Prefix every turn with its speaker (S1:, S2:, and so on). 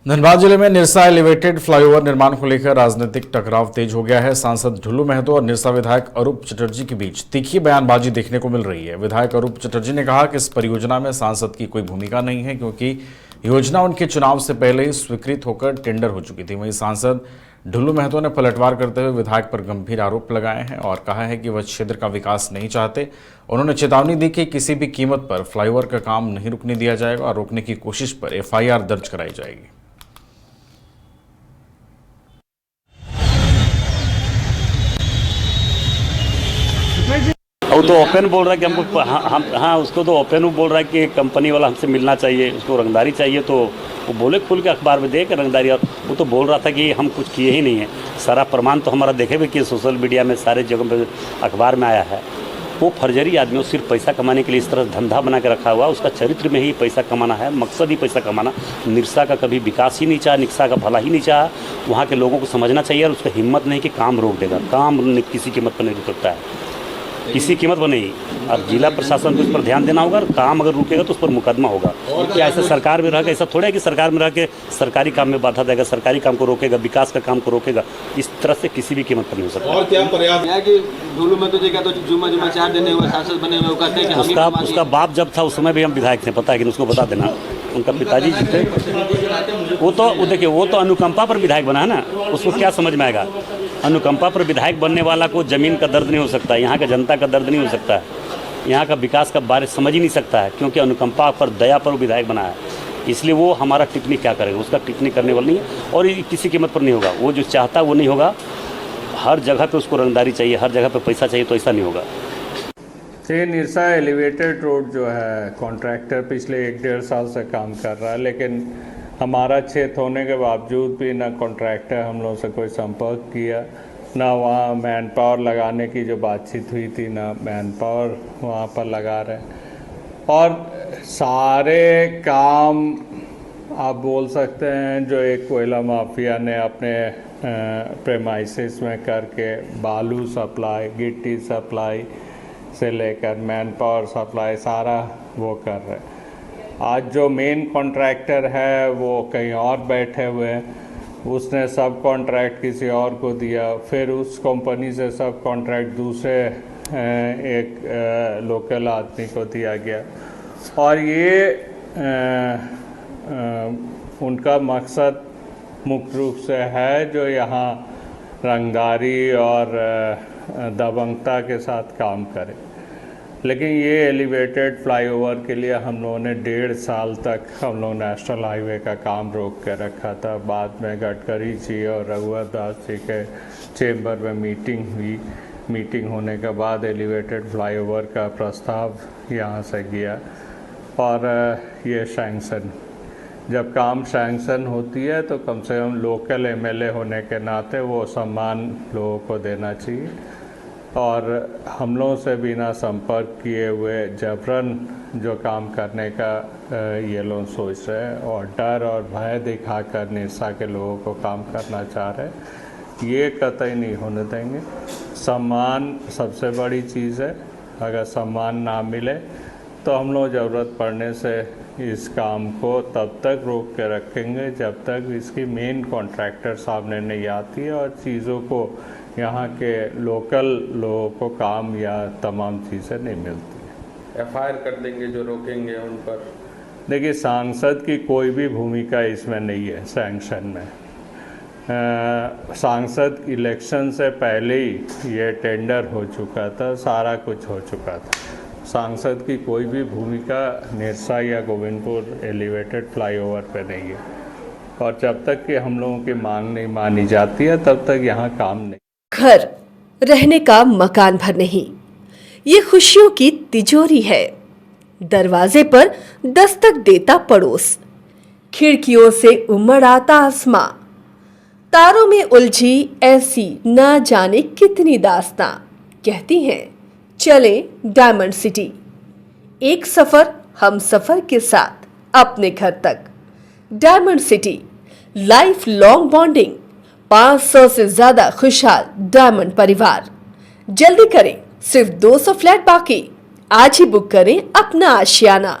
S1: धनबाद जिले में Nirsa elevated flyover निर्माण को लेकर राजनीतिक टकराव तेज हो गया है। सांसद ढुल्लू महतो और निरसा विधायक अरूप चटर्जी के बीच तीखी बयानबाजी देखने को मिल रही है। विधायक अरूप चटर्जी ने कहा कि इस परियोजना में सांसद की कोई भूमिका नहीं है क्योंकि योजना उनके चुनाव से पहले ही स्वीकृत होकर टेंडर हो चुकी थी। वहीं सांसद ढुल्लू महतो ने पलटवार करते हुए विधायक पर गंभीर आरोप लगाए हैं और कहा है कि वह क्षेत्र का विकास नहीं चाहते। उन्होंने चेतावनी दी कि किसी भी कीमत पर फ्लाईओवर का काम नहीं रुकने दिया जाएगा और रोकने की कोशिश पर FIR दर्ज कराई जाएगी।
S2: वो तो ओपन बोल रहा है कि हमको हाँ उसको तो ओपन बोल रहा है कि कंपनी वाला हमसे मिलना चाहिए, उसको रंगदारी चाहिए। तो वो बोले खुल के अखबार में दे के रंगदारी। और वो तो बोल रहा था कि हम कुछ किए ही नहीं है। सारा प्रमाण तो हमारा देखे भी कि सोशल मीडिया में सारे जगह पे अखबार में आया है। वो फर्जरी आदमी वो सिर्फ पैसा कमाने के लिए इस तरह धंधा बना के रखा हुआ। उसका चरित्र में ही पैसा कमाना है, मकसद ही पैसा कमाना। निरसा का कभी विकास ही नहीं चाहा, निरसा का भला ही नहीं चाहा। वहाँ के लोगों को समझना चाहिए और उसका हिम्मत नहीं कि काम रोक देगा। काम किसी कीमत पर नहीं रुक सकता है, किसी कीमत पर नहीं। और जिला प्रशासन को इस पर ध्यान देना होगा। काम अगर रुकेगा तो उस पर मुकदमा होगा। क्या ऐसा सरकार में रह के ऐसा थोड़ा है कि सरकार में रह के सरकारी काम में बाधा देगा, सरकारी काम को रोकेगा, विकास का काम को रोकेगा। इस तरह से किसी भी कीमत पर नहीं हो सकता।
S3: और क्या प्रयास है कि ढुल्लू महतो जी का तो जुम्मा 4 दिन हुए सांसद बने हुए, कहते हैं कि
S2: उसका बाप जब था उस समय भी हम विधायक थे, पता है कि उसको बता देना। उनका पिताजी जी थे। वो देखिए वो तो अनुकंपा पर विधायक बना है ना, उसको क्या समझ में आएगा। अनुकंपा पर विधायक बनने वाला को ज़मीन का दर्द नहीं हो सकता, यहाँ का जनता का दर्द नहीं हो सकता है, यहाँ का विकास का बारे समझ ही नहीं सकता है, क्योंकि अनुकंपा पर दया पर विधायक बना है। इसलिए वो हमारा टिप्पणी क्या करेगा, उसका टिप्पणी करने वाला नहीं है और किसी कीमत पर नहीं होगा। वो जो चाहता है वो नहीं होगा। हर जगह पे उसको रंगदारी चाहिए, हर जगह पे पैसा चाहिए, तो ऐसा नहीं होगा।
S4: ये निरसा एलिवेटेड रोड जो है कॉन्ट्रैक्टर पिछले 1-1.5 साल से काम कर रहा है, लेकिन हमारा क्षेत्र होने के बावजूद भी ना कॉन्ट्रैक्टर हम लोगों से कोई संपर्क किया, ना वहाँ मैन पावर लगाने की जो बातचीत हुई थी, ना मैन पावर वहाँ पर लगा रहे। और सारे काम आप बोल सकते हैं जो एक कोयला माफिया ने अपने प्रेमाइसिस में करके बालू सप्लाई, गिट्टी सप्लाई से लेकर मैन पावर सप्लाई सारा वो कर रहे हैं। आज जो मेन कॉन्ट्रैक्टर है वो कहीं और बैठे हुए हैं, उसने सब कॉन्ट्रैक्ट किसी और को दिया, फिर उस कंपनी से सब कॉन्ट्रैक्ट दूसरे एक लोकल आदमी को दिया गया। और ये उनका मकसद मुख्य रूप से है जो यहाँ रंगदारी और दबंगता के साथ काम करे। लेकिन ये एलिवेटेड फ्लाईओवर के लिए हम लोगों ने 1.5 साल तक हम लोग नेशनल हाईवे का काम रोक के रखा था। बाद में गडकरी जी और रघुवर दास जी के चेंबर में मीटिंग हुई। मीटिंग होने के बाद एलिवेटेड फ्लाईओवर का प्रस्ताव यहाँ से गया और ये सैंक्शन। जब काम सैंक्शन होती है तो कम से कम लोकल MLA होने के नाते वो सम्मान लोगों को देना चाहिए। और हम लोगों से बिना संपर्क किए हुए जबरन जो काम करने का ये लोग सोच रहे हैं और डर और भय दिखाकर निरसा के लोगों को काम करना चाह रहे हैं, ये कतई नहीं होने देंगे। सम्मान सबसे बड़ी चीज़ है। अगर सम्मान ना मिले तो हम लोग ज़रूरत पड़ने से इस काम को तब तक रोक के रखेंगे जब तक इसकी मेन कॉन्ट्रैक्टर सामने नहीं आती और चीज़ों को यहाँ के लोकल लोगों को काम या तमाम चीज़ें नहीं मिलती।
S3: FIR कर देंगे जो रोकेंगे उन पर।
S4: देखिए सांसद की कोई भी भूमिका इसमें नहीं है सैंक्शन में। सांसद इलेक्शन से पहले ही ये टेंडर हो चुका था, सारा कुछ हो चुका था। सांसद की कोई भी भूमिका निरसा या गोविंदपुर एलिवेटेड फ्लाईओवर पे नहीं है और जब तक कि हम लोगों की मांग नहीं मानी जाती है तब तक यहाँ काम नहीं।
S5: घर रहने का मकान भर नहीं, ये खुशियों की तिजोरी है। दरवाजे पर दस्तक देता पड़ोस, खिड़कियों से उमड़ आता आसमां, तारों में उलझी ऐसी ना जाने कितनी दास्तां। कहती हैं चले डायमंड सिटी, एक सफर हम सफर के साथ अपने घर तक। Diamond city, life long bonding, 500 से ज्यादा खुशहाल डायमंड परिवार। जल्दी करें, सिर्फ 200 फ्लैट बाकी। आज ही बुक करें अपना आशियाना।